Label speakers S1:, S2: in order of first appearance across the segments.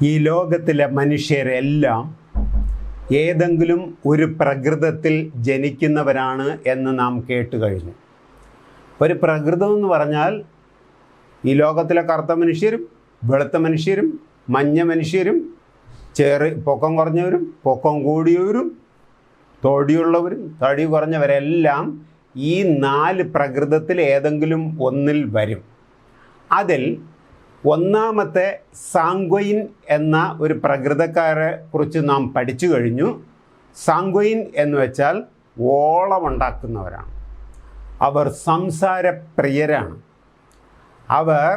S1: ഈ ലോകത്തിലെ മനുഷ്യരെല്ലാം ഏതെങ്കിലും ഒരു പ്രകൃതത്തിൽ ജനിക്കുന്നവരാണ് എന്ന് നാം കേട്ട് കഴിഞ്ഞു. ഒരു പ്രകൃതം എന്ന് പറഞ്ഞാൽ ഈ ലോകത്തിലെ കറുത്ത മനുഷ്യരും വെളുത്ത മനുഷ്യരും മഞ്ഞ മനുഷ്യരും പൊക്കം കുറഞ്ഞവരും പൊക്കം കൂടിയവരും തൊടിയുള്ളവരും തടി കുറഞ്ഞവരെല്ലാം ഈ 4 പ്രകൃതത്തിൽ ഏതെങ്കിലും ഒന്നിൽ വരും. അതിൽ ഒന്നാമത്തെ സാങ്ക്വയിൻ എന്ന ഒരു പ്രകൃതക്കാരെ കുറിച്ച് നാം പഠിച്ചു കഴിഞ്ഞു. സാങ്ക്വയിൻ എന്ന് വെച്ചാൽ ഓളമുണ്ടാക്കുന്നവരാണ്. അവർ സംസാരപ്രിയരാണ്. അവർ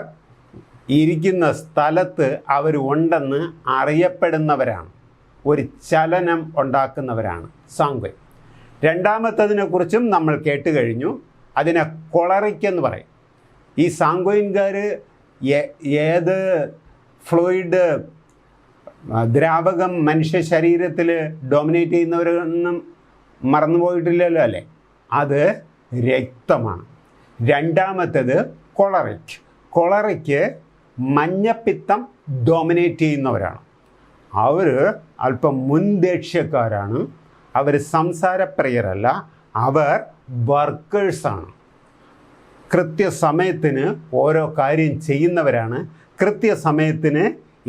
S1: ഇരിക്കുന്ന സ്ഥലത്ത് അവർ ഉണ്ടെന്ന് അറിയപ്പെടുന്നവരാണ്. ഒരു ചലനം ഉണ്ടാക്കുന്നവരാണ് സാങ്ക്വയിൻ. രണ്ടാമത്തതിനെക്കുറിച്ചും നമ്മൾ കേട്ട് കഴിഞ്ഞു. അതിനെ കൊളറിക്കെന്ന് പറയും. ഈ സാങ്ക്വയിൻകാർ ഏത് ഫ്ലൂയിഡ് ദ്രാവകം മനുഷ്യ ശരീരത്തിൽ ഡോമിനേറ്റ് ചെയ്യുന്നവരൊന്നും മറന്നുപോയിട്ടില്ലല്ലോ അല്ലേ? അത് രക്തമാണ്. രണ്ടാമത്തേത് കൊളറിക്. കൊളറിക്ക് മഞ്ഞപ്പിത്തം ഡോമിനേറ്റ് ചെയ്യുന്നവരാണ്. അവർ അല്പം മുൻദേക്ഷ്യക്കാരാണ്. അവർ സംസാരപ്രിയരല്ല. അവർ വർക്കേഴ്സാണ്. കൃത്യസമയത്തിന് ഓരോ കാര്യം ചെയ്യുന്നവരാണ്. കൃത്യസമയത്തിന്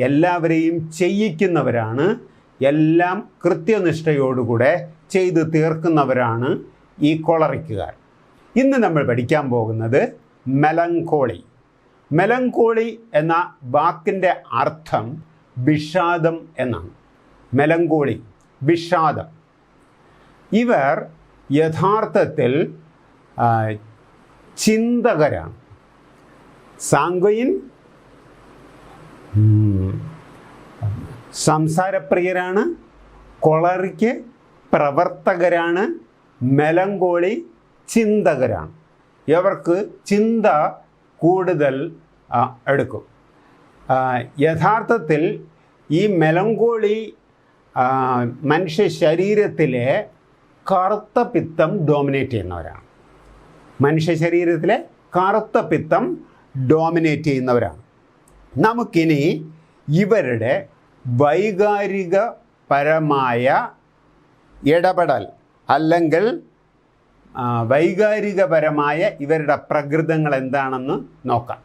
S1: എല്ലാവരെയും ചെയ്യിക്കുന്നവരാണ്. എല്ലാം കൃത്യനിഷ്ഠയോടുകൂടെ ചെയ്തു തീർക്കുന്നവരാണ് ഈ കൊളറിക്കുകാർ. ഇന്ന് നമ്മൾ പഠിക്കാൻ പോകുന്നത് മെലങ്കോളി. മെലങ്കോളി എന്ന വാക്കിൻ്റെ അർത്ഥം വിഷാദം എന്നാണ്. മെലങ്കോളി, വിഷാദം. ഇവർ യഥാർത്ഥത്തിൽ ചിന്തകരാണ്. സാങ്ക്വയിൻ സംസാരപ്രിയരാണ്. കൊളറിക്ക് പ്രവർത്തകരാണ്. മെലങ്കോളി ചിന്തകരാണ്. ഇവർക്ക് ചിന്ത കൂടുതൽ എടുക്കും. യഥാർത്ഥത്തിൽ ഈ മെലങ്കോളി മനുഷ്യ ശരീരത്തിലെ കറുത്ത പിത്തം ഡോമിനേറ്റ് ചെയ്യുന്നവരാണ്. മനുഷ്യ ശരീരത്തിലെ കറുത്ത പിത്തം ഡോമിനേറ്റ് ചെയ്യുന്നവരാണ്. നമുക്കിനി ഇവരുടെ വൈകാരികപരമായ ഇടപെടൽ അല്ലെങ്കിൽ വൈകാരികപരമായ ഇവരുടെ പ്രകൃതങ്ങൾ എന്താണെന്ന് നോക്കാം.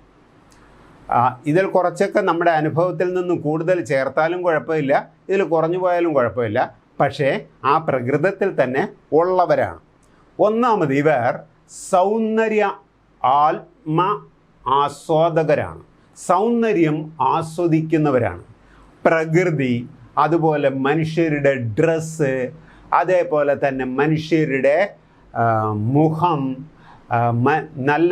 S1: ഇതിൽ കുറച്ചൊക്കെ നമ്മുടെ അനുഭവത്തിൽ നിന്ന് കൂടുതൽ ചേർത്താലും കുഴപ്പമില്ല, ഇതിൽ കുറഞ്ഞു പോയാലും കുഴപ്പമില്ല. പക്ഷേ ആ പ്രകൃതത്തിൽ തന്നെ ഉള്ളവരാണ്. ഒന്നാമത്, ഇവർ സൗന്ദര്യ ആത്മ ആസ്വാദകരാണ്. സൗന്ദര്യം ആസ്വദിക്കുന്നവരാണ്. പ്രകൃതി, അതുപോലെ മനുഷ്യരുടെ ഡ്രസ്സ്, അതേപോലെ തന്നെ മനുഷ്യരുടെ മുഖം, നല്ല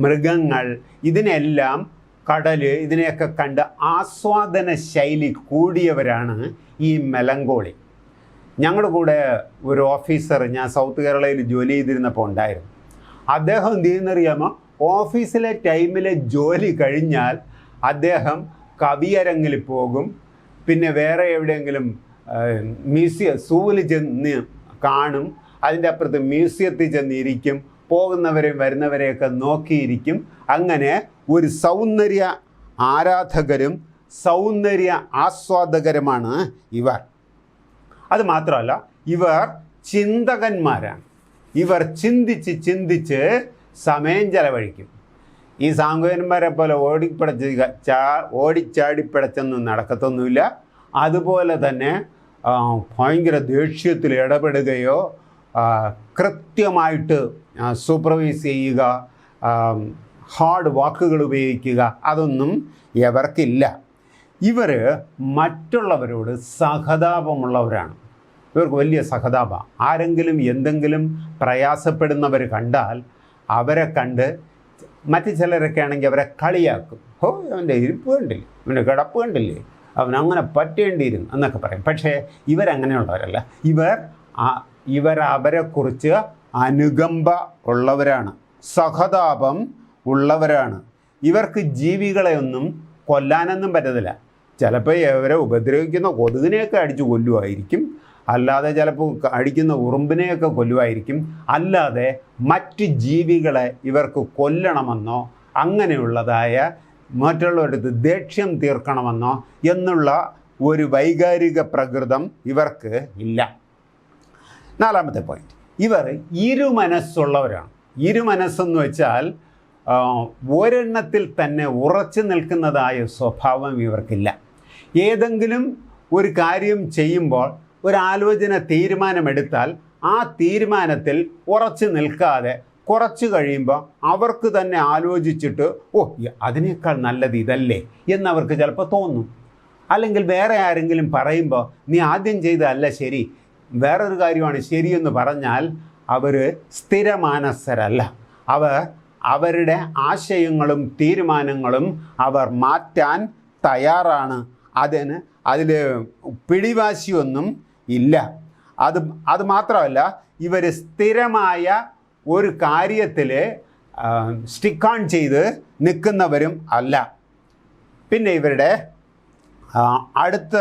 S1: മൃഗങ്ങൾ, ഇതിനെല്ലാം കടൽ, ഇതിനെയൊക്കെ കണ്ട് ആസ്വാദന ശൈലി കൂടിയവരാണ് ഈ മെലങ്കോളി. ഞങ്ങളുടെ കൂടെ ഒരു ഓഫീസർ, ഞാൻ സൗത്ത് കേരളയിൽ ജോലി ചെയ്തിരുന്നപ്പോൾ ഉണ്ടായിരുന്നു. അദ്ദേഹം എന്ത് ചെയ്യുന്നറിയാമോ? ഓഫീസിലെ ടൈമിലെ ജോലി കഴിഞ്ഞാൽ അദ്ദേഹം കവിയരങ്ങിൽ പോകും. പിന്നെ വേറെ എവിടെയെങ്കിലും സൂവിൽ ചെന്ന് കാണും. അതിൻ്റെ അപ്പുറത്ത് മ്യൂസിയത്തിൽ ചെന്നിരിക്കും. പോകുന്നവരെയും വരുന്നവരെയൊക്കെ നോക്കിയിരിക്കും. അങ്ങനെ ഒരു സൗന്ദര്യ ആരാധകരും സൗന്ദര്യ ആസ്വാദകരുമാണ് ഇവർ. അത് മാത്രമല്ല, ഇവർ ചിന്തകന്മാരാണ്. ഇവർ ചിന്തിച്ച് സമയം ചെലവഴിക്കും. ഈ സാങ്ക്വയന്മാരെ പോലെ ഓടിച്ചാടിപ്പിടച്ചൊന്നും നടക്കത്തൊന്നുമില്ല. അതുപോലെ തന്നെ ഭയങ്കര ദേഷ്യത്തിൽ ഇടപെടുകയോ കൃത്യമായിട്ട് സൂപ്പർവൈസ് ചെയ്യുക, ഹാർഡ് വാക്കുകൾ ഉപയോഗിക്കുക, അതൊന്നും ഇവർക്കില്ല. ഇവർ മറ്റുള്ളവരോട് സഹതാപമുള്ളവരാണ്. ഇവർക്ക് വലിയ സഹതാപം. ആരെങ്കിലും എന്തെങ്കിലും പ്രയാസപ്പെടുന്നവർ കണ്ടാൽ അവരെ കണ്ട്, മറ്റു ചിലരൊക്കെ ആണെങ്കിൽ അവരെ കളിയാക്കും. അവൻ്റെ ഇരിപ്പ് കണ്ടില്ലേ, അവൻ്റെ കിടപ്പ് കണ്ടില്ലേ, അവനങ്ങനെ പറ്റേണ്ടിയിരുന്നു എന്നൊക്കെ പറയും. പക്ഷേ ഇവരങ്ങനെയുള്ളവരല്ല. ഇവർ അവരെക്കുറിച്ച് അനുകമ്പ ഉള്ളവരാണ്, സഹതാപം ഉള്ളവരാണ്. ഇവർക്ക് ജീവികളെയൊന്നും കൊല്ലാനൊന്നും പറ്റത്തില്ല. ചിലപ്പോൾ ഇവരെ ഉപദ്രവിക്കുന്ന കൊതുകിനെയൊക്കെ അടിച്ച് കൊല്ലുമായിരിക്കും. അല്ലാതെ ചിലപ്പോൾ അടിക്കുന്ന ഉറുമ്പിനെയൊക്കെ കൊല്ലുമായിരിക്കും. അല്ലാതെ മറ്റ് ജീവികളെ ഇവർക്ക് കൊല്ലണമെന്നോ അങ്ങനെയുള്ളതായ മറ്റുള്ളവരുടെ ദേഷ്യം തീർക്കണമെന്നോ എന്നുള്ള ഒരു വൈകാരിക പ്രകൃതം ഇവർക്ക് ഇല്ല. 4ാമത്തെ പോയിന്റ്, ഇവർ ഇരുമനസ്സുള്ളവരാണ്. ഇരുമനസ്സെന്ന് വെച്ചാൽ ഒരെണ്ണത്തിൽ തന്നെ ഉറച്ചു നിൽക്കുന്നതായ സ്വഭാവം ഇവർക്കില്ല. ഏതെങ്കിലും ഒരു കാര്യം ചെയ്യുമ്പോൾ ഒരാലോചന തീരുമാനമെടുത്താൽ ആ തീരുമാനത്തിൽ ഉറച്ചു നിൽക്കാതെ കുറച്ച് കഴിയുമ്പോൾ അവർക്ക് തന്നെ ആലോചിച്ചിട്ട് അതിനേക്കാൾ നല്ലത് ഇതല്ലേ എന്നവർക്ക് ചിലപ്പോൾ തോന്നും. അല്ലെങ്കിൽ വേറെ ആരെങ്കിലും പറയുമ്പോൾ നീ ആദ്യം ചെയ്തതല്ല ശരി, വേറൊരു കാര്യമാണ് ശരിയെന്ന് പറഞ്ഞാൽ അവർ സ്ഥിരമാനസരല്ല. അവരുടെ ആശയങ്ങളും തീരുമാനങ്ങളും അവർ മാറ്റാൻ തയ്യാറാണ്. അതിൽ പിടിവാശിയൊന്നും ഇല്ല. അത് മാത്രമല്ല, ഇവർ സ്ഥിരമായ ഒരു കാര്യത്തിൽ സ്റ്റിക്ക് ഓൺ ചെയ്ത് നിൽക്കുന്നവരും അല്ല. പിന്നെ ഇവരുടെ അടുത്ത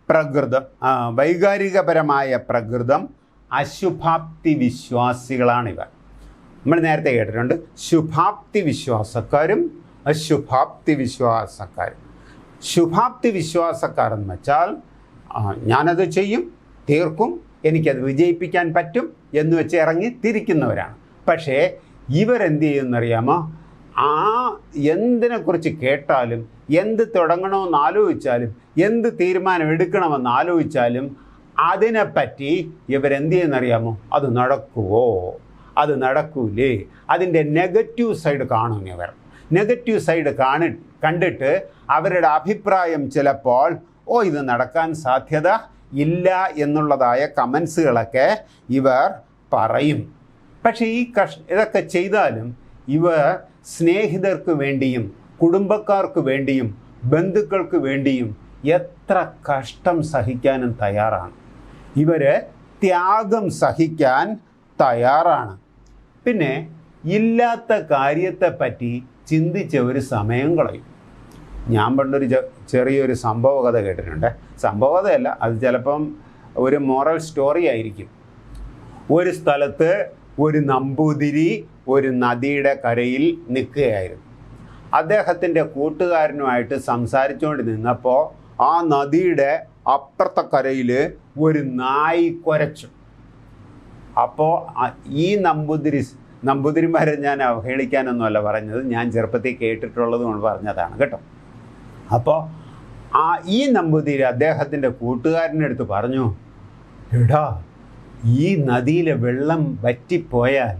S1: പ്രകൃതം, വൈകാരികപരമായ പ്രകൃതം അശുഭാപ്തി വിശ്വാസികളാണിവർ. നമ്മൾ നേരത്തെ കേട്ടിട്ടുണ്ട് ശുഭാപ്തി വിശ്വാസക്കാരും അശുഭാപ്തി വിശ്വാസക്കാരും. ശുഭാപ്തി വിശ്വാസക്കാർ എന്ന് വെച്ചാൽ ഞാനത് ചെയ്യും, തീർക്കും, എനിക്കത് വിജയിപ്പിക്കാൻ പറ്റും എന്ന് വെച്ച് ഇറങ്ങി തിരിക്കുന്നവരാണ്. പക്ഷേ ഇവരെന്ത് ചെയ്യുമെന്നറിയാമോ? എന്തിനെക്കുറിച്ച് കേട്ടാലും, എന്ത് തുടങ്ങണമെന്ന് ആലോചിച്ചാലും, എന്ത് തീരുമാനം എടുക്കണമെന്ന് ആലോചിച്ചാലും അതിനെപ്പറ്റി ഇവരെന്ത് ചെയ്യുമെന്നറിയാമോ? അത് നടക്കുമോ, അത് നടക്കൂലേ, അതിൻ്റെ നെഗറ്റീവ് സൈഡ് കാണും ഇവർ. നെഗറ്റീവ് സൈഡ് കണ്ടിട്ട് അവരുടെ അഭിപ്രായം ചിലപ്പോൾ ഇത് നടക്കാൻ സാധ്യത ഇല്ല എന്നുള്ളതായ കമൻസുകളൊക്കെ ഇവർ പറയും. പക്ഷേ ഇതൊക്കെ ചെയ്താലും ഇവർ സ്നേഹിതർക്ക് വേണ്ടിയും കുടുംബക്കാർക്ക് വേണ്ടിയും ബന്ധുക്കൾക്ക് വേണ്ടിയും എത്ര കഷ്ടം സഹിക്കാനും തയ്യാറാണ്. ഇവർ ത്യാഗം സഹിക്കാൻ തയ്യാറാണ്. പിന്നെ ഇല്ലാത്ത കാര്യത്തെപ്പറ്റി ചിന്തിച്ച് ഒരു സമയം കളയും. ഞാൻ പണ്ടൊരു ചെറിയൊരു സംഭവ കഥ കേട്ടിട്ടുണ്ട്. സംഭവകഥയല്ല, അത് ചിലപ്പം ഒരു മോറൽ സ്റ്റോറി ആയിരിക്കും. ഒരു സ്ഥലത്ത് ഒരു നമ്പൂതിരി ഒരു നദിയുടെ കരയിൽ നിൽക്കുകയായിരുന്നു. അദ്ദേഹത്തിൻ്റെ കൂട്ടുകാരനുമായിട്ട് സംസാരിച്ചുകൊണ്ട് നിന്നപ്പോൾ ആ നദിയുടെ അപ്പുറത്തെ കരയിൽ ഒരു നായി കുരച്ചു. അപ്പോൾ ഈ നമ്പൂതിരിമാരെ ഞാൻ അവഹേളിക്കാനൊന്നുമല്ല പറഞ്ഞത്, ഞാൻ ചെറുപ്പത്തിൽ കേട്ടിട്ടുള്ളത് കൊണ്ട് പറഞ്ഞതാണ് കേട്ടോ. അപ്പോൾ ഈ നമ്പൂതിരി അദ്ദേഹത്തിൻ്റെ കൂട്ടുകാരൻ്റെ അടുത്ത് പറഞ്ഞു, എടാ, ഈ നദിയിലെ വെള്ളം വറ്റിപ്പോയാൽ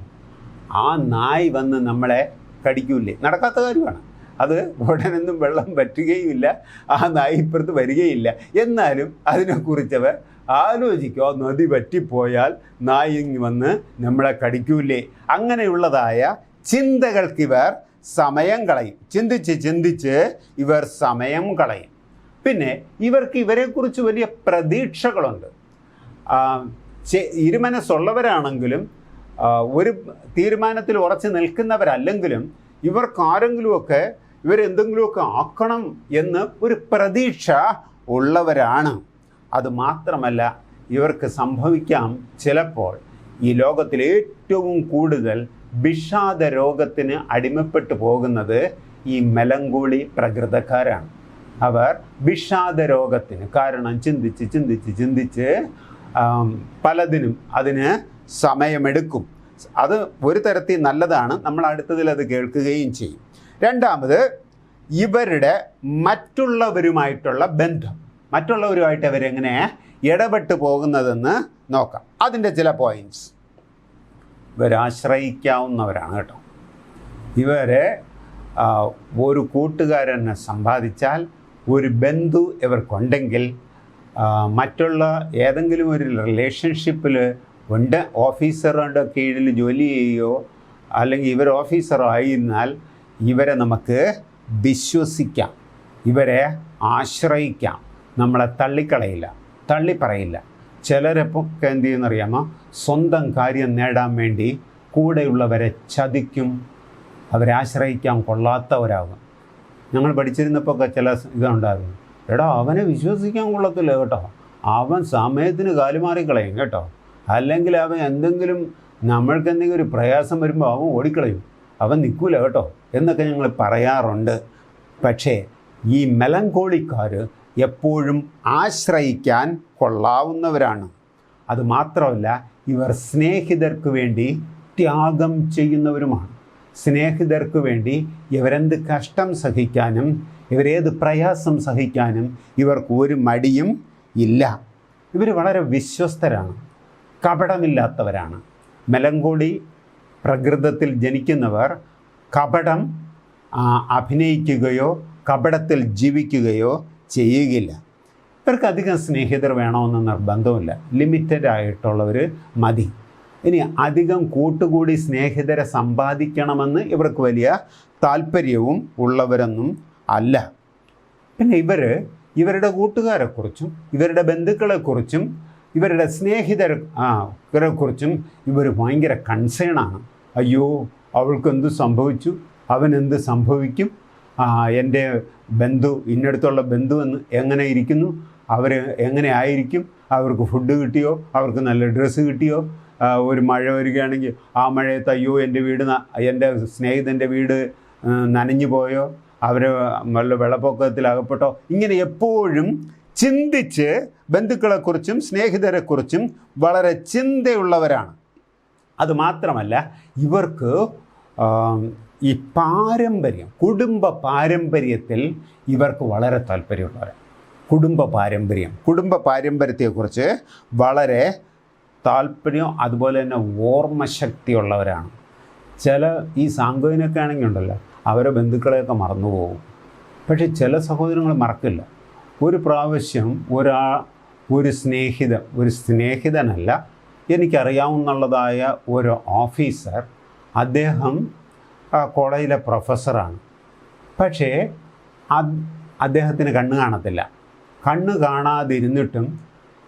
S1: ആ നായ് വന്ന് നമ്മളെ കടിക്കൂലേ? നടക്കാത്ത കാര്യമാണ് അത്. ഉടനൊന്നും വെള്ളം വറ്റുകയുമില്ല, ആ നായ് ഇപ്പുറത്ത് വരികയില്ല. എന്നാലും അതിനെക്കുറിച്ചവർ ആലോചിക്കുക, നദി വറ്റിപ്പോയാൽ നായ് വന്ന് നമ്മളെ കടിക്കൂലേ? അങ്ങനെയുള്ളതായ ചിന്തകൾക്കിവർ സമയം കളയും. ചിന്തിച്ച് ഇവർ സമയം കളയും. പിന്നെ ഇവർക്ക് ഇവരെക്കുറിച്ച് വലിയ പ്രതീക്ഷകളുണ്ട്. ഇരുമനസ്സുള്ളവരാണെങ്കിലും ഒരു തീരുമാനത്തിൽ ഉറച്ചു നിൽക്കുന്നവരല്ലെങ്കിലും ഇവർക്കാരെങ്കിലുമൊക്കെ ഇവരെന്തെങ്കിലുമൊക്കെ ആക്കണം എന്ന് ഒരു പ്രതീക്ഷ ഉള്ളവരാണ്. അതുമാത്രമല്ല, ഇവർക്ക് സംഭവിക്കാം ചിലപ്പോൾ ഈ ലോകത്തിൽ ഏറ്റവും കൂടുതൽ വിഷാദ രോഗത്തിന് അടിമപ്പെട്ടു പോകുന്നത് ഈ മെലങ്കോളി പ്രകൃതക്കാരാണ്. അവർ വിഷാദ രോഗത്തിന് കാരണം ചിന്തിച്ച് പലതിനും അതിന് സമയമെടുക്കും. അത് ഒരു തരത്തിൽ നല്ലതാണ്, നമ്മൾ അടുത്തതിൽ അത് കേൾക്കുകയും ചെയ്യും. രണ്ടാമത്, ഇവരുടെ മറ്റുള്ളവരുമായിട്ടുള്ള ബന്ധം, മറ്റുള്ളവരുമായിട്ട് അവരെങ്ങനെ ഇടപെട്ട് പോകുന്നതെന്ന് നോക്കാം. അതിൻ്റെ ചില പോയിൻറ്റ്സ്. ഇവരാശ്രയിക്കാവുന്നവരാണ് കേട്ടോ. ഇവരെ ഒരു കൂട്ടുകാരനെ സമ്പാദിച്ചാൽ, ഒരു ബന്ധു ഇവർക്കുണ്ടെങ്കിൽ, മറ്റുള്ള ഏതെങ്കിലും ഒരു റിലേഷൻഷിപ്പിൽ ഉണ്ട്, ഓഫീസറുടെ കീഴിൽ ജോലി ചെയ്യുകയോ അല്ലെങ്കിൽ ഇവർ ഓഫീസറോ ആയിരുന്നാൽ ഇവരെ നമുക്ക് വിശ്വസിക്കാം, ഇവരെ ആശ്രയിക്കാം. നമ്മളെ തള്ളിക്കളയില്ല, തള്ളിപ്പറയില്ല. ചിലരൊക്കെ എന്ത് ചെയ്യുന്നറിയാമോ? സ്വന്തം കാര്യം നേടാൻ വേണ്ടി കൂടെയുള്ളവരെ ചതിക്കും, അവരെ ആശ്രയിക്കാൻ കൊള്ളാത്തവരാകും. ഞങ്ങൾ പഠിച്ചിരുന്നപ്പോൾ ഒക്കെ ചില ഇതുണ്ടായിരുന്നു, എടാ അവനെ വിശ്വസിക്കാൻ കൊള്ളത്തില്ല കേട്ടോ, അവൻ സമയത്തിന് കാലുമാറിക്കളയും കേട്ടോ, അല്ലെങ്കിൽ അവൻ എന്തെങ്കിലും നമ്മൾക്ക് എന്തെങ്കിലും ഒരു പ്രയാസം വരുമ്പോൾ അവൻ ഓടിക്കളയും, അവൻ നിൽക്കൂല കേട്ടോ എന്നൊക്കെ ഞങ്ങൾ പറയാറുണ്ട്. പക്ഷേ ഈ മെലങ്കോളിക്കാർ എപ്പോഴും ആശ്രയിക്കാൻ കൊള്ളാവുന്നവരാണ്. അതുമാത്രമല്ല, ഇവർ സ്നേഹിതർക്ക് വേണ്ടി ത്യാഗം ചെയ്യുന്നവരുമാണ്. സ്നേഹിതർക്ക് വേണ്ടി ഇവരെന്ത് കഷ്ടം സഹിക്കാനും ഇവരേത് പ്രയാസം സഹിക്കാനും ഇവർക്ക് ഒരു മടിയും ഇല്ല. ഇവർ വളരെ വിശ്വസ്തരാണ്, കപടമില്ലാത്തവരാണ്. മെലങ്കോളി പ്രകൃതത്തിൽ ജനിക്കുന്നവർ കപടം അഭിനയിക്കുകയോ കപടത്തിൽ ജീവിക്കുകയോ ചെയ്യുകയില്ല. ഇവർക്ക് അധികം സ്നേഹിതർ വേണമെന്ന് നിർബന്ധമില്ല, ലിമിറ്റഡ് ആയിട്ടുള്ളവർ മതി. ഇനി അധികം കൂട്ടുകൂടി സ്നേഹിതരെ സമ്പാദിക്കണമെന്ന് ഇവർക്ക് വലിയ താല്പര്യവും ഉള്ളവരൊന്നും അല്ല. പിന്നെ ഇവരുടെ കൂട്ടുകാരെക്കുറിച്ചും ഇവരുടെ ബന്ധുക്കളെക്കുറിച്ചും ഇവരുടെ സ്നേഹിതരെക്കുറിച്ചും ഇവർ ഭയങ്കര കൺസേണാണ്. അയ്യോ, അവൾക്കെന്ത് സംഭവിച്ചു, അവനെന്ത് സംഭവിക്കും, എൻ്റെ ബന്ധു ഇന്നടുത്തുള്ള ബന്ധു എങ്ങനെ ഇരിക്കുന്നു, അവർ എങ്ങനെ ആയിരിക്കും, അവർക്ക് ഫുഡ് കിട്ടിയോ, അവർക്ക് നല്ല ഡ്രസ്സ് കിട്ടിയോ, ഒരു മഴ വരികയാണെങ്കിൽ ആ മഴയത്ത് അയ്യോ എൻ്റെ സ്നേഹിതൻ്റെ വീട് നനഞ്ഞു പോയോ, അവർ വല്ല വെള്ളപ്പൊക്കത്തിൽ അകപ്പെട്ടോ, ഇങ്ങനെ എപ്പോഴും ചിന്തിച്ച് ബന്ധുക്കളെക്കുറിച്ചും സ്നേഹിതരെക്കുറിച്ചും വളരെ ചിന്തയുള്ളവരാണ്. അതുമാത്രമല്ല, ഇവർക്ക് ഈ കുടുംബ പാരമ്പര്യത്തിൽ ഇവർക്ക് വളരെ താല്പര്യമുള്ളവരാണ്. കുടുംബ പാരമ്പര്യത്തെക്കുറിച്ച് വളരെ താല്പര്യം, അതുപോലെ തന്നെ ഓർമ്മശക്തിയുള്ളവരാണ്. ഈ സാന്ത്വനൊക്കെ ആണെങ്കിൽ ഉണ്ടല്ലോ, അവരെ ബന്ധുക്കളെയൊക്കെ മറന്നുപോകും. പക്ഷേ ചില സഹോദരങ്ങൾ മറക്കില്ല. ഒരു പ്രാവശ്യം ഒരു സ്നേഹിതനല്ല, എനിക്കറിയാവുന്നതായ ഒരു ഓഫീസർ, അദ്ദേഹം കോളേജിലെ പ്രൊഫസറാണ്. പക്ഷേ അദ്ദേഹത്തിന് കണ്ണ് കാണത്തില്ല. കണ്ണ് കാണാതിരുന്നിട്ടും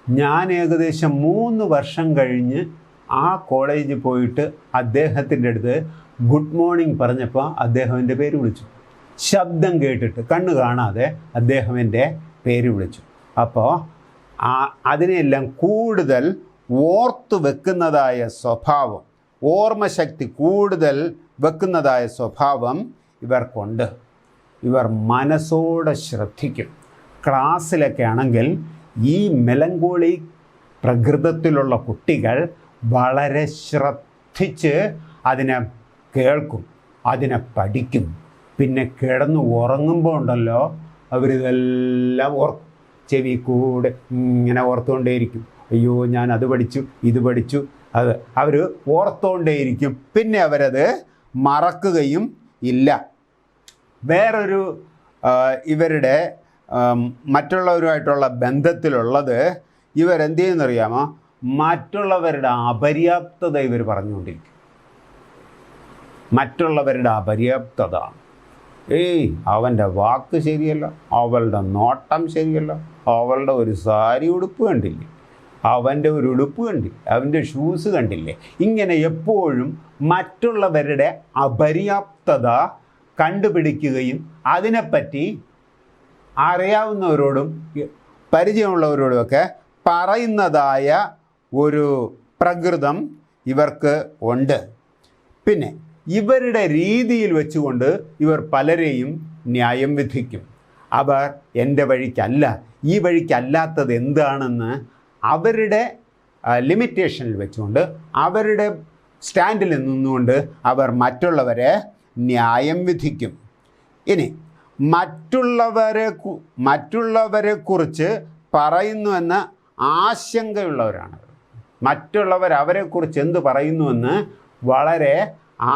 S1: ഞാൻ ഏകദേശം 3 വർഷം കഴിഞ്ഞ് ആ കോളേജിൽ പോയിട്ട് അദ്ദേഹത്തിൻ്റെ അടുത്ത് ഗുഡ് മോർണിംഗ് പറഞ്ഞപ്പോൾ അദ്ദേഹം എൻ്റെ പേര് വിളിച്ചു. ശബ്ദം കേട്ടിട്ട്, കണ്ണ് കാണാതെ അദ്ദേഹം എൻ്റെ പേര് വിളിച്ചു. അപ്പോൾ അതിനെല്ലാം കൂടുതൽ ഓർത്തു വെക്കുന്നതായ സ്വഭാവം, ഓർമ്മശക്തി കൂടുതൽ വെക്കുന്നതായ സ്വഭാവം ഇവർക്കുണ്ട്. ഇവർ മനസ്സോടെ ശ്രദ്ധിക്കും. ക്ലാസ്സിലൊക്കെ ആണെങ്കിൽ ഈ മെലങ്കോളി പ്രകൃതത്തിലുള്ള കുട്ടികൾ വളരെ ശ്രദ്ധിച്ച് അതിനെ കേൾക്കും, അതിനെ പഠിക്കും. പിന്നെ കിടന്ന് ഉറങ്ങുമ്പോൾ ഉണ്ടല്ലോ, അവരിതെല്ലാം ചെവി കൂടെ ഇങ്ങനെ ഓർത്തുകൊണ്ടേയിരിക്കും. അയ്യോ, ഞാൻ അത് പഠിച്ചു, ഇത് പഠിച്ചു, അവർ ഓർത്തുകൊണ്ടേയിരിക്കും. പിന്നെ അവരത് മറക്കുകയും ഇല്ല. വേറൊരു ഇവരുടെ മറ്റുള്ളവരുമായിട്ടുള്ള ബന്ധത്തിലുള്ളത്, ഇവരെന്ത് ചെയ്യുന്നറിയാമോ, മറ്റുള്ളവരുടെ അപര്യാപ്തത ഇവർ പറഞ്ഞുകൊണ്ടിരിക്കും. മറ്റുള്ളവരുടെ അപര്യാപ്തത, അവൻ്റെ വാക്ക് ശരിയല്ല, അവളുടെ നോട്ടം ശരിയല്ല, അവളുടെ ഒരു സാരി ഉടുപ്പ് കണ്ടില്ലേ, അവൻ്റെ ഒരു ഉടുപ്പ് കണ്ടില്ലേ, അവൻ്റെ ഷൂസ് കണ്ടില്ലേ, ഇങ്ങനെ എപ്പോഴും മറ്റുള്ളവരുടെ അപര്യാപ്തത കണ്ടുപിടിക്കുകയും അതിനെപ്പറ്റി അറിയാവുന്നവരോടും പരിചയമുള്ളവരോടുമൊക്കെ പറയുന്നതായ ഒരു പ്രകൃതം ഇവർക്ക് ഉണ്ട്. പിന്നെ ഇവരുടെ രീതിയിൽ വെച്ചുകൊണ്ട് ഇവർ പലരെയും ന്യായം വിധിക്കും. അവർ എൻ്റെ വഴിക്കല്ല, ഈ വഴിക്കല്ലാത്തത് എന്താണെന്ന് അവരുടെ ലിമിറ്റേഷനിൽ വെച്ചുകൊണ്ട്, അവരുടെ സ്റ്റാൻഡിൽ നിന്നുകൊണ്ട് അവർ മറ്റുള്ളവരെ ന്യായം വിധിക്കും. ഇനി മറ്റുള്ളവരെക്കുറിച്ച് പറയുന്നുവെന്ന് ആശങ്കയുള്ളവരാണ്. മറ്റുള്ളവർ അവരെക്കുറിച്ച് എന്ത് പറയുന്നുവെന്ന് വളരെ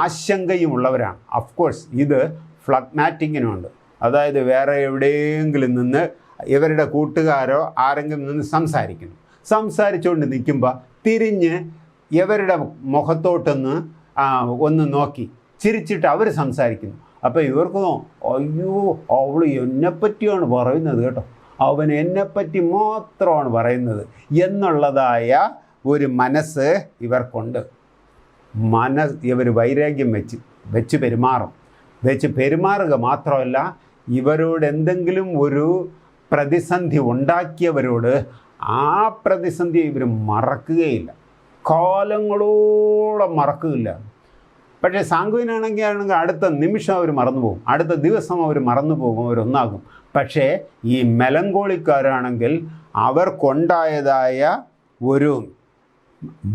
S1: ആശങ്കയുമുള്ളവരാണ്. ഓഫ്കോഴ്സ് ഇത് ഫ്ലഗ്മാറ്റിങ്ങിനുണ്ട്. അതായത് വേറെ എവിടെയെങ്കിലും നിന്ന് ഇവരുടെ കൂട്ടുകാരോ ആരെങ്കിലും നിന്ന് സംസാരിച്ചുകൊണ്ട് നിൽക്കുമ്പോൾ തിരിഞ്ഞ് ഇവരുടെ ഒന്ന് നോക്കി ചിരിച്ചിട്ട് അവർ സംസാരിക്കുന്നു. അപ്പോൾ ഇവർക്ക് അയ്യോ, അവൾ എന്നെപ്പറ്റിയാണ് പറയുന്നത് കേട്ടോ, അവൻ എന്നെപ്പറ്റി മാത്രമാണ് പറയുന്നത് എന്നുള്ളതായ ഒരു മനസ്സ് ഇവർക്കുണ്ട്. ഇവർ വൈരാഗ്യം വെച്ച് പെരുമാറുക മാത്രമല്ല, ഇവരോട് എന്തെങ്കിലും ഒരു പ്രതിസന്ധി ഉണ്ടാക്കിയവരോട് ആ പ്രതിസന്ധി ഇവർ മറക്കുകയില്ല, കാലങ്ങളോളം മറക്കുകയില്ല. പക്ഷേ സാങ്കുവിനാണെങ്കിൽ അടുത്ത നിമിഷം അവർ മറന്നു പോകും, അടുത്ത ദിവസം അവർ മറന്നു പോകും, അവരൊന്നാകും. പക്ഷേ ഈ മെലങ്കോളിക്കാരാണെങ്കിൽ അവർക്കുണ്ടായതായ ഒരു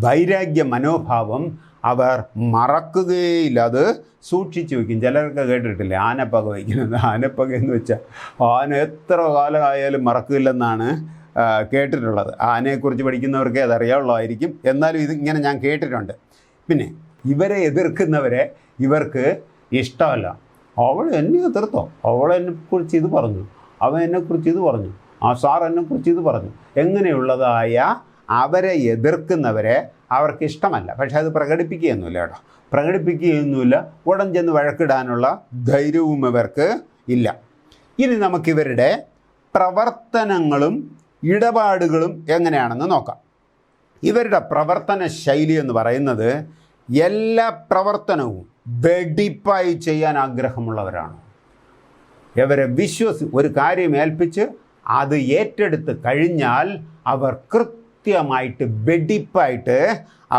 S1: വൈരാഗ്യ മനോഭാവം അവർ മറക്കുകയില്ല, അത് സൂക്ഷിച്ചു വയ്ക്കും. ചിലർക്ക് കേട്ടിട്ടില്ലേ ആനപ്പക വയ്ക്കുന്നത്? ആനപ്പക എന്ന് വെച്ചാൽ ആന എത്ര കാലമായാലും മറക്കില്ലെന്നാണ് കേട്ടിട്ടുള്ളത്. ആനയെക്കുറിച്ച് പഠിക്കുന്നവർക്കേ അതറിയാവുള്ളതായിരിക്കും, എന്നാലും ഇങ്ങനെ ഞാൻ കേട്ടിട്ടുണ്ട്. പിന്നെ ഇവരെ എതിർക്കുന്നവരെ ഇവർക്ക് ഇഷ്ടമല്ല. അവൾ എന്നെ എതിർത്തോ, അവൾ എന്നെക്കുറിച്ച് ഇത് പറഞ്ഞു, അവൻ എന്നെക്കുറിച്ച് ഇത് പറഞ്ഞു, ആ സാർ എന്നെക്കുറിച്ച് ഇത് പറഞ്ഞു, എങ്ങനെയുള്ളതായ അവരെ എതിർക്കുന്നവരെ അവർക്കിഷ്ടമല്ല. പക്ഷെ അത് പ്രകടിപ്പിക്കുകയൊന്നുമില്ല കേട്ടോ, പ്രകടിപ്പിക്കുകയൊന്നുമില്ല. ഉടൻ ചെന്ന് വഴക്കിടാനുള്ള ധൈര്യവും ഇവർക്ക് ഇല്ല. ഇനി നമുക്കിവരുടെ പ്രവർത്തനങ്ങളും ഇടപാടുകളും എങ്ങനെയാണെന്ന് നോക്കാം. ഇവരുടെ പ്രവർത്തന ശൈലി എന്ന് പറയുന്നത് എല്ലാ പ്രവർത്തനവും വെടിപ്പായി ചെയ്യാൻ ആഗ്രഹമുള്ളവരാണ്. ഇവരെ ഒരു കാര്യം ഏൽപ്പിച്ച് അത് ഏറ്റെടുത്ത് കഴിഞ്ഞാൽ അവർ കൃത്യമായിട്ട് വെടിപ്പായിട്ട്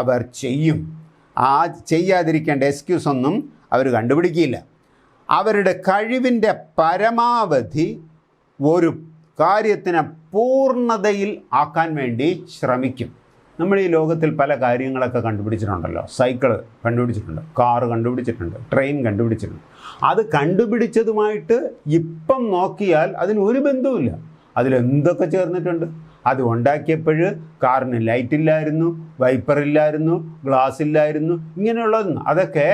S1: അവർ ചെയ്യും. ആ ചെയ്യാതിരിക്കേണ്ട എക്സ്ക്യൂസ് ഒന്നും അവർ കണ്ടുപിടിക്കില്ല. അവരുടെ കഴിവിൻ്റെ പരമാവധി ഒരു കാര്യത്തിനെ പൂർണ്ണതയിൽ ആക്കാൻ വേണ്ടി ശ്രമിക്കും. നമ്മൾ ഈ ലോകത്തിൽ പല കാര്യങ്ങളൊക്കെ കണ്ടുപിടിച്ചിട്ടുണ്ടല്ലോ. സൈക്കിള് കണ്ടുപിടിച്ചിട്ടുണ്ട്, കാറ് കണ്ടുപിടിച്ചിട്ടുണ്ട്, ട്രെയിൻ കണ്ടുപിടിച്ചിട്ടുണ്ട്. അത് കണ്ടുപിടിച്ചതുമായിട്ട് ഇപ്പം നോക്കിയാൽ അതിനൊരു ബന്ധവുമില്ല. അതിലെന്തൊക്കെ ചേർന്നിട്ടുണ്ട്? അത് ഉണ്ടാക്കിയപ്പോൾ കാറിന് ലൈറ്റില്ലായിരുന്നു, വൈപ്പറില്ലായിരുന്നു, ഗ്ലാസ് ഇല്ലായിരുന്നു, ഇങ്ങനെയുള്ളതൊന്നും. അതൊക്കെ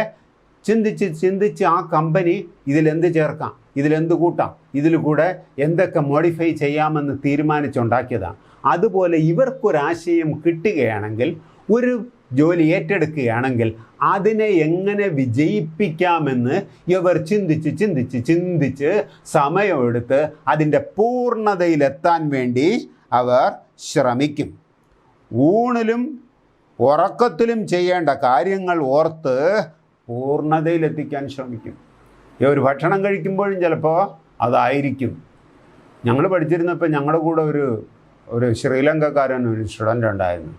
S1: ചിന്തിച്ച് ആ കമ്പനി ഇതിലെന്ത് ചേർക്കാം, ഇതിലെന്ത് കൂട്ടാം, ഇതിൽ കൂടെ എന്തൊക്കെ മോഡിഫൈ ചെയ്യാമെന്ന് തീരുമാനിച്ചുണ്ടാക്കിയതാണ്. അതുപോലെ ഇവർക്കൊരാശയം കിട്ടുകയാണെങ്കിൽ, ഒരു ജോലി ഏറ്റെടുക്കുകയാണെങ്കിൽ അതിനെ എങ്ങനെ വിജയിപ്പിക്കാമെന്ന് ഇവർ ചിന്തിച്ച് സമയമെടുത്ത് അതിൻ്റെ പൂർണ്ണതയിലെത്താൻ വേണ്ടി അവർ ശ്രമിക്കും. ഊണിലും ഉറക്കത്തിലും ചെയ്യേണ്ട കാര്യങ്ങൾ ഓർത്ത് പൂർണ്ണതയിലെത്തിക്കാൻ ശ്രമിക്കും. ഒരു ഭക്ഷണം കഴിക്കുമ്പോഴും ചിലപ്പോൾ അതായിരിക്കും. ഞങ്ങൾ പഠിച്ചിരുന്നപ്പോൾ ഞങ്ങളുടെ കൂടെ ഒരു ശ്രീലങ്കക്കാരൻ ഒരു സ്റ്റുഡൻ്റ് ഉണ്ടായിരുന്നു.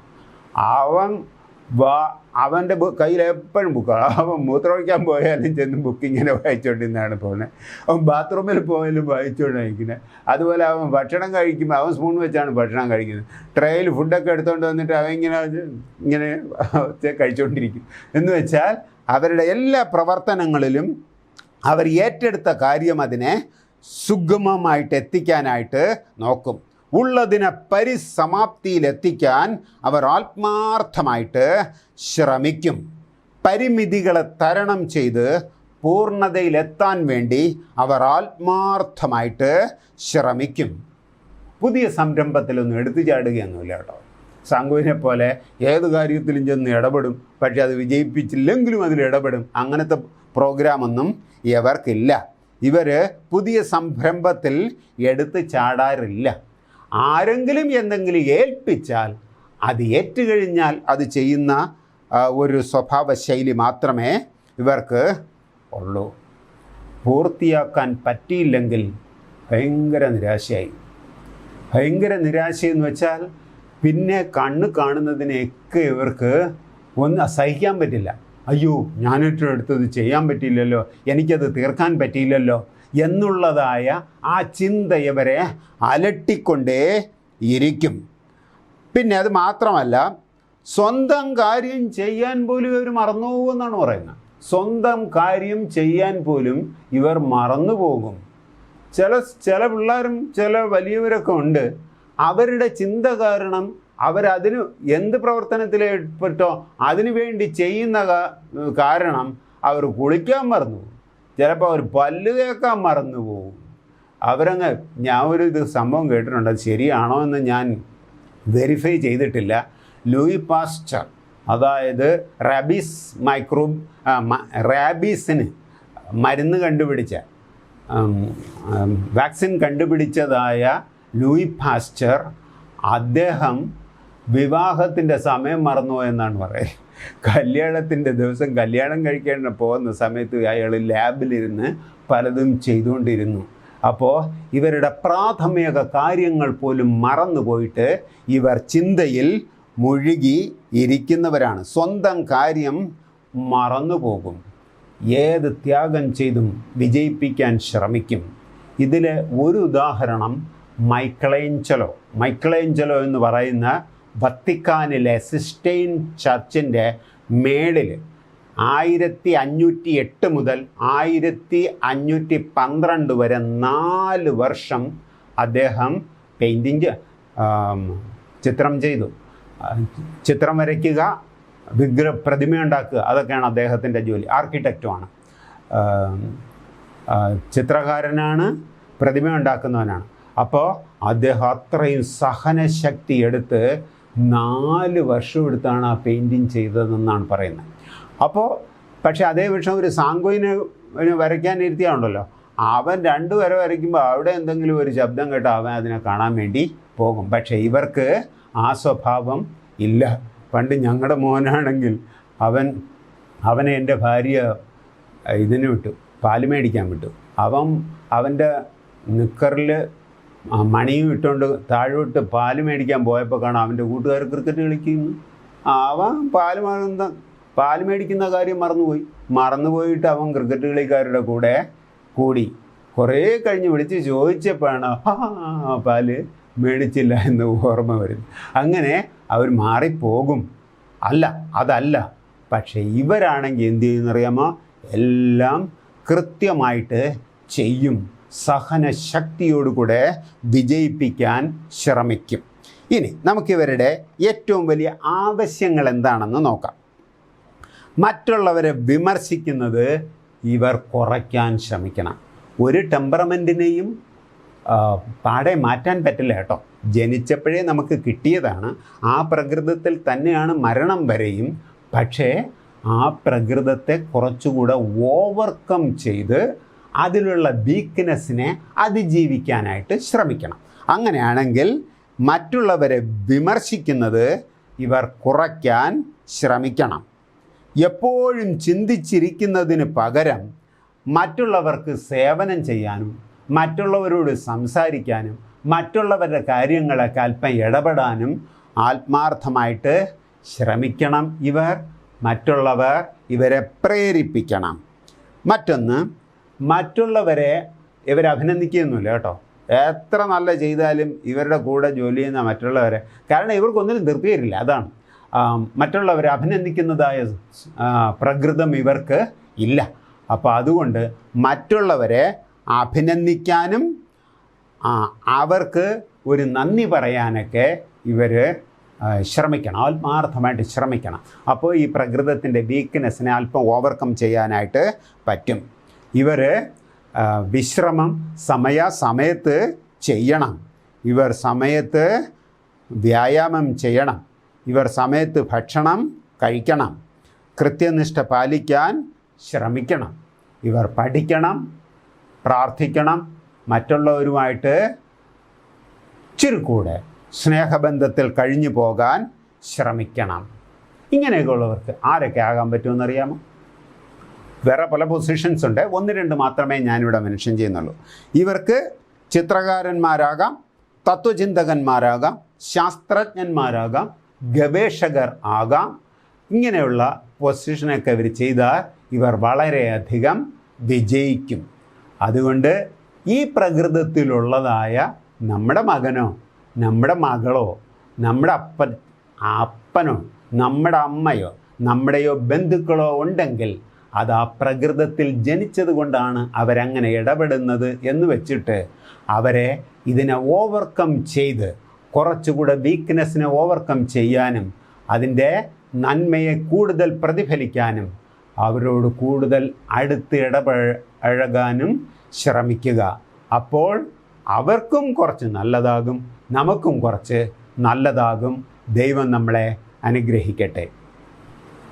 S1: അവൻ്റെ കയ്യിൽ എപ്പോഴും ബുക്കാണ്. അവൻ മൂത്രമൊഴിക്കാൻ പോയാലും ചെന്ന് ബുക്ക് ഇങ്ങനെ വായിച്ചുകൊണ്ടിരുന്നാണ് പോകുന്നത്. അവൻ ബാത്റൂമിൽ പോയാലും വായിച്ചുകൊണ്ടിരിക്കുന്നത്. അതുപോലെ അവൻ ഭക്ഷണം കഴിക്കുമ്പോൾ അവൻ സ്പൂൺ വെച്ചാണ് ഭക്ഷണം കഴിക്കുന്നത്. ട്രേയിൽ ഫുഡൊക്കെ എടുത്തുകൊണ്ട് വന്നിട്ട് അവൻ ഇങ്ങനെ കഴിച്ചുകൊണ്ടിരിക്കും. എന്ന് വെച്ചാൽ അവരുടെ എല്ലാ പ്രവർത്തനങ്ങളിലും അവർ ഏറ്റെടുത്ത കാര്യം അതിനെ സുഗമമായിട്ട് എത്തിക്കാനായിട്ട് നോക്കും. ഉള്ളതിനെ പരിസമാപ്തിയിലെത്തിക്കാൻ അവർ ആത്മാർത്ഥമായിട്ട് ശ്രമിക്കും. പരിമിതികളെ തരണം ചെയ്ത് പൂർണ്ണതയിലെത്താൻ വേണ്ടി അവർ ആത്മാർത്ഥമായിട്ട് ശ്രമിക്കും. പുതിയ സംരംഭത്തിലൊന്നും എടുത്തു ചാടുകയൊന്നുമില്ല കേട്ടോ. സാങ്കുവിനെ പോലെ ഏത് കാര്യത്തിലും ചെന്ന് ഇടപെടും, പക്ഷേ അത് വിജയിപ്പിച്ചില്ലെങ്കിലും അതിൽ ഇടപെടും. അങ്ങനത്തെ പ്രോഗ്രാമൊന്നും ഇവർക്കില്ല. ഇവർ പുതിയ സംരംഭത്തിൽ എടുത്ത് ചാടാറില്ല. ആരെങ്കിലും എന്തെങ്കിലും ഏൽപ്പിച്ചാൽ അത് ഏറ്റുകഴിഞ്ഞാൽ അത് ചെയ്യുന്ന ഒരു സ്വഭാവ ശൈലി മാത്രമേ ഇവർക്ക് ഉള്ളൂ. പൂർത്തിയാക്കാൻ പറ്റിയില്ലെങ്കിൽ ഭയങ്കര നിരാശയെന്ന് വെച്ചാൽ പിന്നെ കണ്ണ് കാണുന്നതിനെയൊക്കെ ഇവർക്ക് ഒന്ന് സഹിക്കാൻ പറ്റില്ല. അയ്യോ, ഞാനേറ്റെടുത്തത് ചെയ്യാൻ പറ്റിയില്ലല്ലോ, എനിക്കത് തീർക്കാൻ പറ്റിയില്ലല്ലോ എന്നുള്ളതായ ആ ചിന്ത ഇവരെ അലട്ടിക്കൊണ്ടേ ഇരിക്കും. പിന്നെ അത് മാത്രമല്ല, സ്വന്തം കാര്യം ചെയ്യാൻ പോലും ഇവർ മറന്നു പോകുമെന്നാണ് പറയുന്നത്. സ്വന്തം കാര്യം ചെയ്യാൻ പോലും ഇവർ മറന്നു പോകും. ചില പിള്ളേരും ചില വലിയവരൊക്കെ ഉണ്ട്, അവരുടെ ചിന്ത കാരണം അവരതിന് എന്ത് പ്രവർത്തനത്തിലേർപ്പെട്ടോ അതിനു വേണ്ടി ചെയ്യുന്ന കാരണം അവർ കുളിക്കാൻ മറന്നു പോകും, ചിലപ്പോൾ അവർ പല്ല് തേക്കാൻ മറന്നു പോകും. ഞാൻ ഒരു സംഭവം കേട്ടിട്ടുണ്ട്, അത് ശരിയാണോ എന്ന് ഞാൻ വെരിഫൈ ചെയ്തിട്ടില്ല. ലൂയി പാസ്റ്റർ, അതായത് റാബീസിന് മരുന്ന് കണ്ടുപിടിച്ച വാക്സിൻ കണ്ടുപിടിച്ചതായ ലൂയി പാസ്റ്റർ, അദ്ദേഹം വിവാഹത്തിൻ്റെ സമയം മറന്നു എന്നാണ് പറയുന്നത്. കല്യാണത്തിൻ്റെ ദിവസം കല്യാണം കഴിക്കാൻ പോകുന്ന സമയത്ത് അയാൾ ലാബിലിരുന്ന് പലതും ചെയ്തുകൊണ്ടിരുന്നു. അപ്പോൾ ഇവരുടെ പ്രാഥമിക കാര്യങ്ങൾ പോലും മറന്നു പോയിട്ട് ഇവർ ചിന്തയിൽ മുഴുകി ഇരിക്കുന്നവരാണ്. സ്വന്തം കാര്യം മറന്നുപോകും. ഏത് ത്യാഗം ചെയ്തും വിജയിപ്പിക്കാൻ ശ്രമിക്കും. ഇതിൽ ഒരു ഉദാഹരണം മൈക്കലേഞ്ചലോ എന്ന് പറയുന്ന വത്തിക്കാനിലെ സിസ്റ്റൈൻ ചർച്ചിൻ്റെ മേളിൽ 1508 മുതൽ 1512 വരെ 4 വർഷം അദ്ദേഹം ചിത്രം ചെയ്തു. ചിത്രം വരയ്ക്കുക, പ്രതിമയുണ്ടാക്കുക, അതൊക്കെയാണ് അദ്ദേഹത്തിൻ്റെ ജോലി. ആർക്കിടെക്റ്റുമാണ്, ചിത്രകാരനാണ്, പ്രതിമ ഉണ്ടാക്കുന്നവനാണ്. അപ്പോൾ അദ്ദേഹം അത്രയും സഹനശക്തി എടുത്ത് 4 വർഷം എടുത്താണ് ആ പെയിൻറ്റിങ് ചെയ്തതെന്നാണ് പറയുന്നത്. അപ്പോൾ പക്ഷേ അതേ പക്ഷം ഒരു സാങ്കോയിനെ വരയ്ക്കാനിരുത്തിയാണല്ലോ, അവൻ 2 വര വരയ്ക്കുമ്പോൾ അവിടെ എന്തെങ്കിലും ഒരു ശബ്ദം കേട്ടോ അവൻ അതിനെ കാണാൻ വേണ്ടി പോകും. പക്ഷേ ഇവർക്ക് ആ സ്വഭാവം ഇല്ല. പണ്ട് ഞങ്ങളുടെ മോനാണെങ്കിൽ അവനെ എൻ്റെ ഭാര്യ ഇതിന് വിട്ടു, പാല് മേടിക്കാൻ വിട്ടു. അവൻ്റെ നിക്കറിൽ മണിയും ഇട്ടുകൊണ്ട് താഴോട്ട് പാല് മേടിക്കാൻ പോയപ്പോൾ കാണാം അവൻ്റെ കൂട്ടുകാർ ക്രിക്കറ്റ് കളിക്കുന്നു. അവൻ പാല് മേടിക്കുന്ന കാര്യം മറന്നുപോയിട്ട് അവൻ ക്രിക്കറ്റ് കളിക്കാരുടെ കൂടെ കൂടി. കുറേ കഴിഞ്ഞ് വിളിച്ച് ചോദിച്ചപ്പോഴാണ് പാല് മേടിച്ചില്ല എന്ന് ഓർമ്മ വരുന്നത്. അങ്ങനെ അവർ മാറിപ്പോകും. അതല്ല. പക്ഷേ ഇവരാണെങ്കിൽ എന്ത് ചെയ്യുന്നറിയാമോ? എല്ലാം കൃത്യമായിട്ട് ചെയ്യും. സഹനശക്തിയോടുകൂടെ വിജയിപ്പിക്കാൻ ശ്രമിക്കും. ഇനി നമുക്കിവരുടെ ഏറ്റവും വലിയ ആവശ്യങ്ങൾ എന്താണെന്ന് നോക്കാം. മറ്റുള്ളവരെ വിമർശിക്കുന്നത് ഇവർ കുറയ്ക്കാൻ ശ്രമിക്കണം. ഒരു ടെമ്പറമെൻറ്റിനെയും പാടെ മാറ്റാൻ പറ്റില്ല കേട്ടോ. ജനിച്ചപ്പോഴേ നമുക്ക് കിട്ടിയതാണ്. ആ പ്രകൃതത്തിൽ തന്നെയാണ് മരണം വരെയും. പക്ഷേ ആ പ്രകൃതത്തെ കുറച്ചുകൂടെ ഓവർകം ചെയ്ത് അതിലുള്ള വീക്ക്നെസ്സിനെ അതിജീവിക്കാനായിട്ട് ശ്രമിക്കണം. അങ്ങനെയാണെങ്കിൽ മറ്റുള്ളവരെ വിമർശിക്കുന്നത് ഇവർ കുറയ്ക്കാൻ ശ്രമിക്കണം. എപ്പോഴും ചിന്തിച്ചിരിക്കുന്നതിന് പകരം മറ്റുള്ളവർക്ക് സേവനം ചെയ്യാനും മറ്റുള്ളവരോട് സംസാരിക്കാനും മറ്റുള്ളവരുടെ കാര്യങ്ങളൊക്കെ അല്പം ഇടപെടാനും ആത്മാർത്ഥമായിട്ട് ശ്രമിക്കണം. മറ്റുള്ളവർ ഇവരെ പ്രേരിപ്പിക്കണം. മറ്റൊന്ന്, മറ്റുള്ളവരെ ഇവർ അഭിനന്ദിക്കുകയൊന്നുമില്ല കേട്ടോ. എത്ര നല്ല ചെയ്താലും ഇവരുടെ കൂടെ ജോലി ചെയ്യുന്ന മറ്റുള്ളവരെ, കാരണം ഇവർക്കൊന്നിനും തൃപ്തിയില്ല. അതാണ് മറ്റുള്ളവരെ അഭിനന്ദിക്കുന്നതായ പ്രകൃതം ഇവർക്ക് ഇല്ല. അപ്പോൾ അതുകൊണ്ട് മറ്റുള്ളവരെ അഭിനന്ദിക്കാനും അവർക്ക് ഒരു നന്ദി പറയാനൊക്കെ ഇവർ ശ്രമിക്കണം, ആത്മാർത്ഥമായിട്ട് ശ്രമിക്കണം. അപ്പോൾ ഈ പ്രകൃതത്തിൻ്റെ വീക്ക്നെസ്സിനെ അല്പം ഓവർകം ചെയ്യാനായിട്ട് പറ്റും. ഇവർ വിശ്രമം സമയത്ത് ചെയ്യണം. ഇവർ സമയത്ത് വ്യായാമം ചെയ്യണം. ഇവർ സമയത്ത് ഭക്ഷണം കഴിക്കണം. കൃത്യനിഷ്ഠ പാലിക്കാൻ ശ്രമിക്കണം. ഇവർ പഠിക്കണം, പ്രാർത്ഥിക്കണം, മറ്റുള്ളവരുമായിട്ട് ചുരുക്കൂടെ സ്നേഹബന്ധത്തിൽ കഴിഞ്ഞു പോകാൻ ശ്രമിക്കണം. ഇങ്ങനെയൊക്കെ ഉള്ളവർക്ക് ആരൊക്കെ ആകാൻ പറ്റുമെന്നറിയാമോ? വേറെ പല പൊസിഷൻസ് ഉണ്ട്, 1-2 മാത്രമേ ഞാനിവിടെ മെൻഷൻ ചെയ്യുന്നുള്ളൂ. ഇവർക്ക് ചിത്രകാരന്മാരാകാം, തത്വചിന്തകന്മാരാകാം, ശാസ്ത്രജ്ഞന്മാരാകാം, ഗവേഷകർ ആകാം. ഇങ്ങനെയുള്ള പൊസിഷനൊക്കെ ഇവർ ചെയ്താൽ ഇവർ വളരെയധികം വിജയിക്കും. അതുകൊണ്ട് ഈ പ്രകൃതത്തിലുള്ളതായ നമ്മുടെ മകനോ നമ്മുടെ മകളോ നമ്മുടെ അപ്പനോ നമ്മുടെ അമ്മയോ നമ്മുടെയോ ബന്ധുക്കളോ ഉണ്ടെങ്കിൽ അത് ആ പ്രകൃതത്തിൽ ജനിച്ചത് കൊണ്ടാണ് അവരങ്ങനെ ഇടപെടുന്നത് എന്ന് വെച്ചിട്ട് അവരെ ഇതിനെ ഓവർകം ചെയ്ത് കുറച്ചുകൂടെ വീക്ക്നെസ്സിനെ ഓവർകം ചെയ്യാനും അതിൻ്റെ നന്മയെ കൂടുതൽ പ്രതിഫലിക്കാനും അവരോട് കൂടുതൽ അടുത്ത് ഇടപഴകാനും ശ്രമിക്കുക. അപ്പോൾ അവർക്കും കുറച്ച് നല്ലതാകും, നമുക്കും കുറച്ച് നല്ലതാകും. ദൈവം നമ്മളെ അനുഗ്രഹിക്കട്ടെ.